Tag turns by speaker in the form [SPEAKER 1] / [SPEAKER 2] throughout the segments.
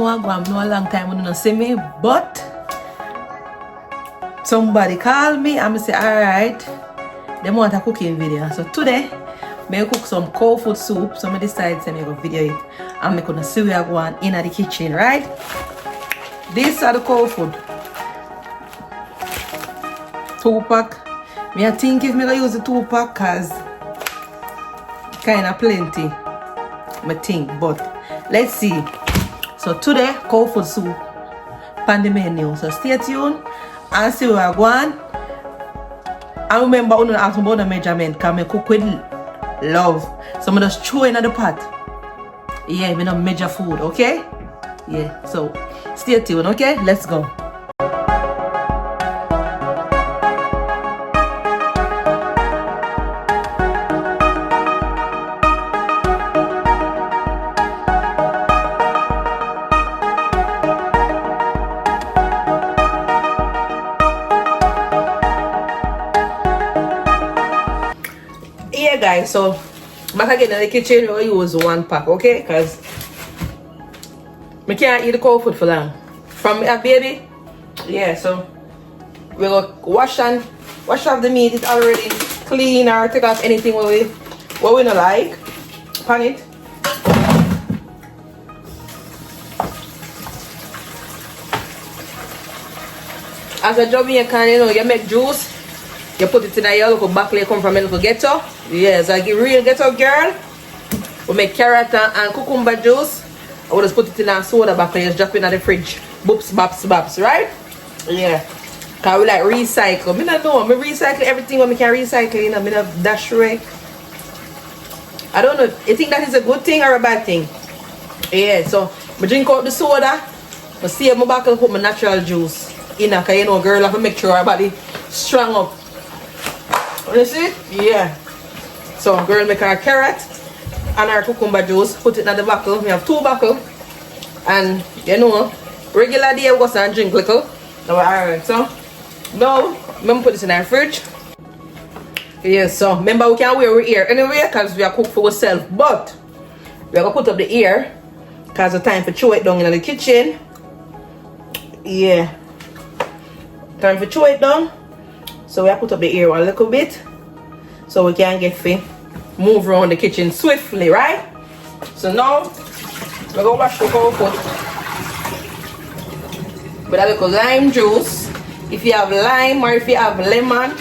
[SPEAKER 1] what go on, no a long time when you don't see me, but somebody called me and I say, alright, they want a cooking video. So today, I cook some Cowfoot soup, so I decided to make a video it and I'm gonna see where I go on in the kitchen, right? These are the Cowfoot 2-pack. I think if I use the 2-pack cause kinda plenty. I think, but let's see. So today, Cowfoot soup on the menu. So stay tuned and see where I go on. And remember, I don't ask me about the measurement because I cook with love. So I just throw in the pot. Yeah, I don't measure food, okay? Yeah, so stay tuned, okay? Let's go. Yeah guys, so back again in the kitchen we use 1 pack, okay? Because I can't eat the cow food for long. From a baby, yeah, so we go wash off the meat. It's already clean or take off anything what we don't like on it. As a Jamaican, you know, you make juice. You put it in a your little back, you come from a little ghetto. Yes, like a real ghetto girl. We make carrot and cucumber juice. I will just put it in a soda back and just drop it in the fridge. Boops, baps, baps, right? Yeah. Because we like recycle. I don't know. I recycle everything when I can recycle. You know, I don't dash away. I don't know. You think that is a good thing or a bad thing? Yeah, so I drink out the soda. I save my back and put my natural juice in. Because you know, girl, I have to make sure our body strong up. You see? Yeah. So girl make her carrot and her cucumber juice, put it in the bottle. We have 2 bottles. And you know, regular day we go and drink little. Alright, so now I'm put this in our fridge. Yeah, so remember we can wear our ear anyway because we are cook for ourselves. But we are gonna put up the ear because it's time for throw it down in the kitchen. Yeah. Time for throw it down. So we have put up the ear a little bit so we can get fit, move around the kitchen swiftly, right? So now we're gonna wash the Cowfoot with a little lime juice. If you have lime or if you have lemon,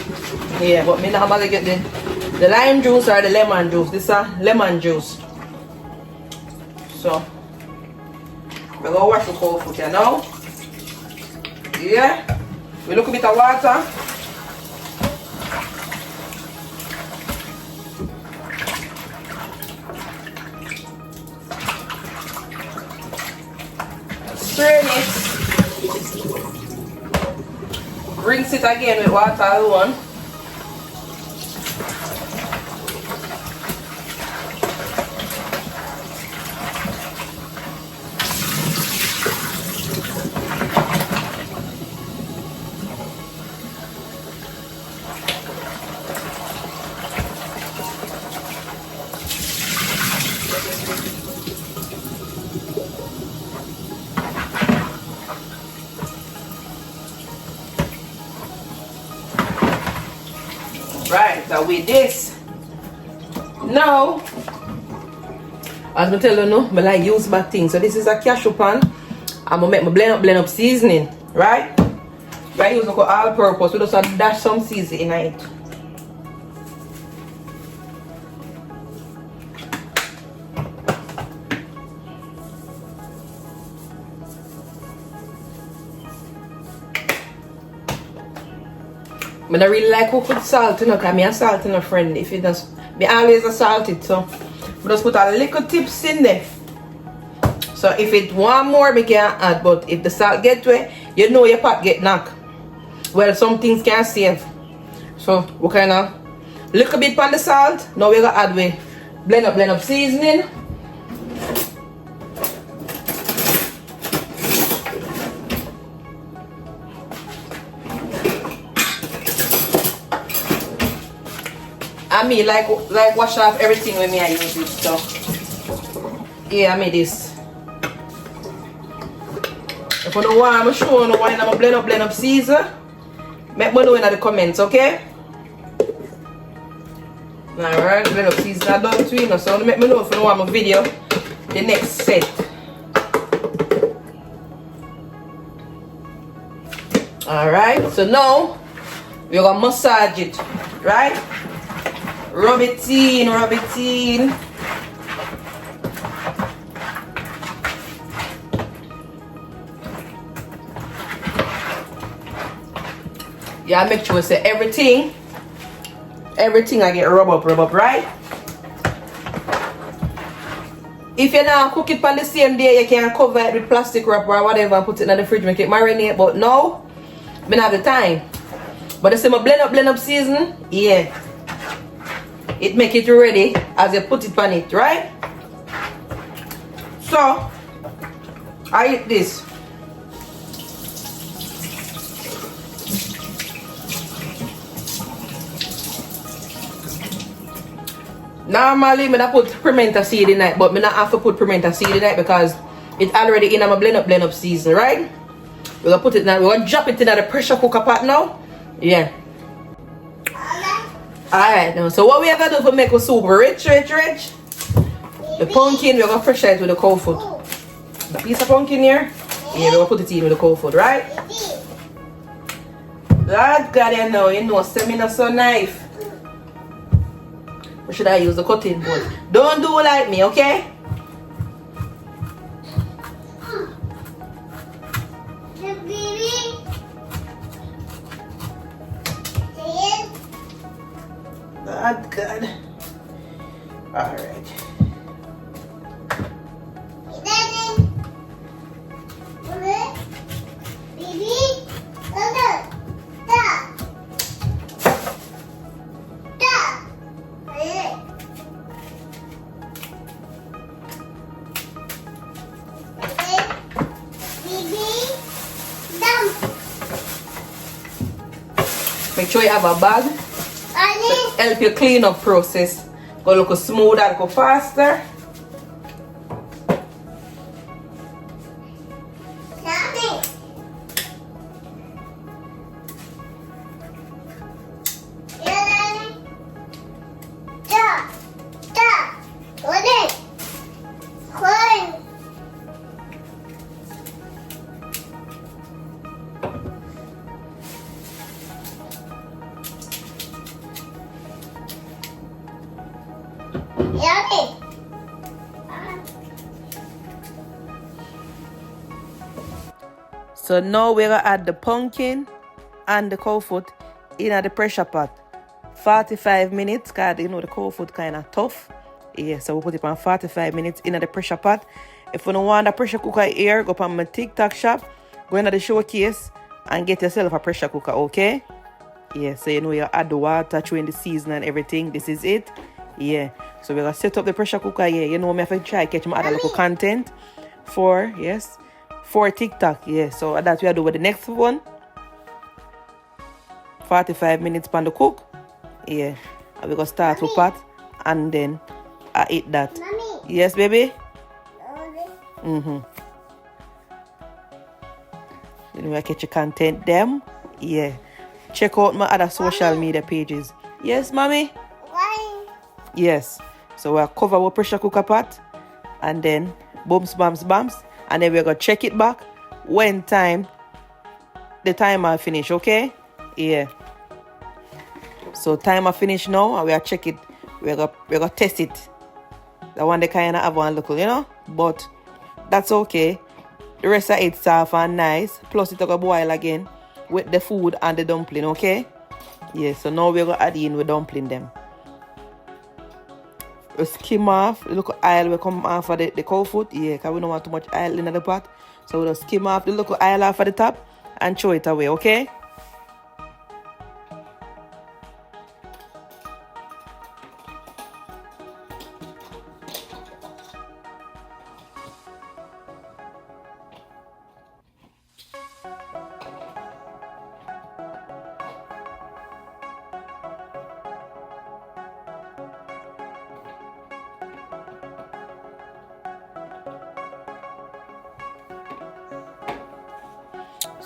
[SPEAKER 1] yeah, but me normally get the lime juice or the lemon juice. This is lemon juice. So we're gonna wash the Cowfoot here now. Yeah, we look a bit of water. Strain it, rinse it again with water alone. Right, so with this, now, as I tell you, no, I like use bad things. So this is a cashew pan. I'm gonna make my blend up seasoning, right? I use like all purpose. We just have to dash some seasoning in it. I don't really like cook with salt, you know, because I'm a salt in a friend. If it does, I always a salt it, so I just put a little tips in there. So if it want more, I can add, but if the salt get to it, you know your pot get knocked. Well, some things can save. So we kind of little bit on the salt. Now we're gonna add with blend up seasoning. I mean, like wash off everything when I use this stuff. Yeah, I made this. If you don't want, I'm showing you why I'm blend up season. Make me know in the comments, okay? Alright, blend up season I done to you, so make me know if you don't want my video, the next set. Alright, so now we're gonna massage it, right? Rub it in, rub it in. Yeah, make sure say everything I get rub up, right? If you not cook it on the same day, you can cover it with plastic wrap or whatever and put it in the fridge, make it marinate. But now, I don't have the time. But the same blend up season, yeah. It make it ready as you put it on it, right? So, I eat this. Normally, I put pimento seed in it, but I not have to put pimento seed in it because it's already in my blend up season, right? We're gonna put it now. We're gonna drop it in the pressure cooker pot now. Yeah. Alright now. So what we are gonna do to make a soup rich? The pumpkin, we're gonna pressure it with the Cowfoot. The piece of pumpkin here. Yeah, we're gonna put it in with the Cowfoot, right? Lord God, you know, send me not so knife. Or should I use the cutting board? Don't do like me, okay? Lord God. Alright. Make sure you have a bag to help you clean up process. Go look smooth and go faster. So now we're gonna add the pumpkin and the Cowfoot in the pressure pot. 45 minutes, cause you know the Cowfoot kind of tough. Yeah, so we put it on 45 minutes in the pressure pot. If you don't want a pressure cooker here, go on my TikTok shop, go into the showcase and get yourself a pressure cooker, okay? Yeah, so you know you add the water, throw in the season and everything. This is it. Yeah, so we're gonna set up the pressure cooker here. You know me have to try catch my other little content for TikTok. Yeah, so that's what I do with the next one. 45 minutes pan the cook. Yeah, and we're gonna start with pot and then I eat that. Mommy. Yes, baby? You know I catch your content them. Yeah. Check out my other social media pages. Yes, mommy? Why? Yes. So we'll cover our pressure cooker pot and then bumps, and then we're gonna check it back when the timer finish, okay? Yeah. So timer finish now and we'll check it. We're gonna test it. The one they kinda have one look, you know? But that's okay. The rest of it's soft and nice. Plus it's gonna boil again with the food and the dumpling, okay? Yeah, so now we're gonna add in with dumpling them. We skim off the little oil will come off of the Cowfoot. Yeah, because we don't want too much oil in the pot. So we'll skim off the little oil off of the top and throw it away, okay?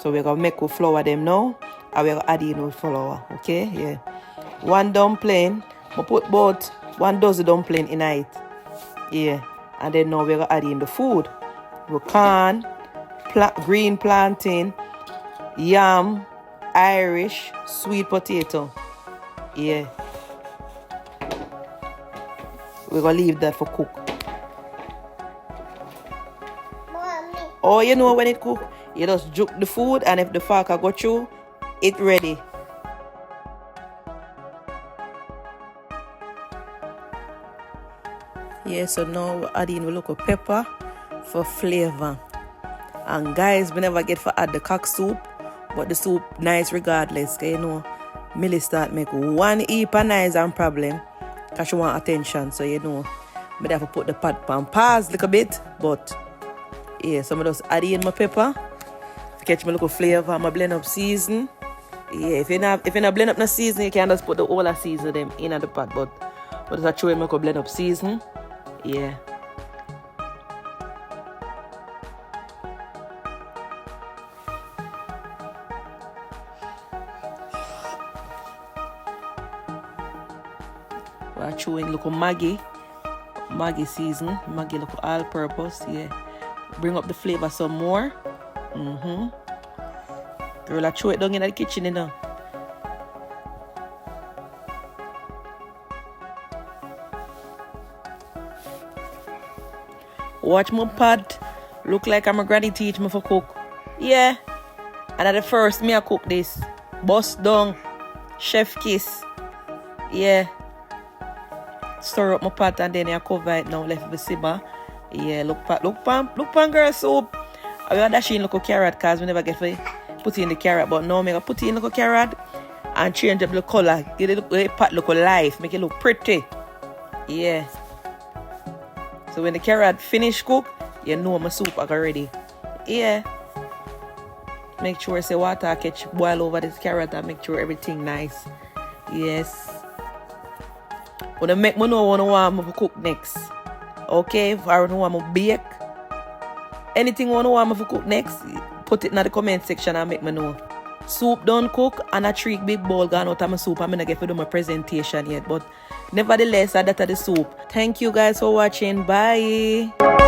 [SPEAKER 1] So we're gonna make with flour them now. And we're gonna add in with flour. Okay, yeah. One dumpling. I put both 1 dozen dumpling in it. Yeah. And then now we're gonna add in the food. With corn, green plantain, yam, Irish, sweet potato. Yeah. We're gonna leave that for cook.
[SPEAKER 2] Mommy.
[SPEAKER 1] Oh, you know when it cook, you just juke the food, and if the fork go through, it ready. Yeah, so now we're adding a little pepper for flavor. And guys, we never get for add the cock soup, but the soup nice regardless. Cause you know, Millie start make one heap of nice and problem, cause she want attention. So you know, I have to put the pot pan pause a little bit, but yeah, so I just add in my pepper to catch my little flavor. I blend up season. Yeah, if you not blend up no season, you can just put the whole of season them in the pot. But just a try make a blend up season. Yeah. We're chewing little Maggi season, Maggi little all purpose, yeah. Bring up the flavor some more. Girl, I chew it down in the kitchen, you know. Watch my pot. Look like I'm a granny teach me for cook. Yeah. And at the first, me I cook this. Bust down. Chef kiss. Yeah. Stir up my pot and then I cover it now. Left it simmer. Yeah, look pan girl soup. I will dash in little carrot because we never get to put in the carrot. But now I'm going to put in little carrot and change up the color. Give the pot look life. Make it look pretty. Yeah. So when the carrot finish cook, you know my soup are ready. Yeah. Make sure say water catch boil over this carrot and make sure everything nice. Yes. When I make me know what I want to cook next. Okay, if I don't want to bake. Anything I want me to cook next, put it in the comment section and make me know. Soup done cook and a 3 big bowl gone out of my soup. I'm going to get to do my presentation yet. But nevertheless, that's the soup. Thank you guys for watching. Bye.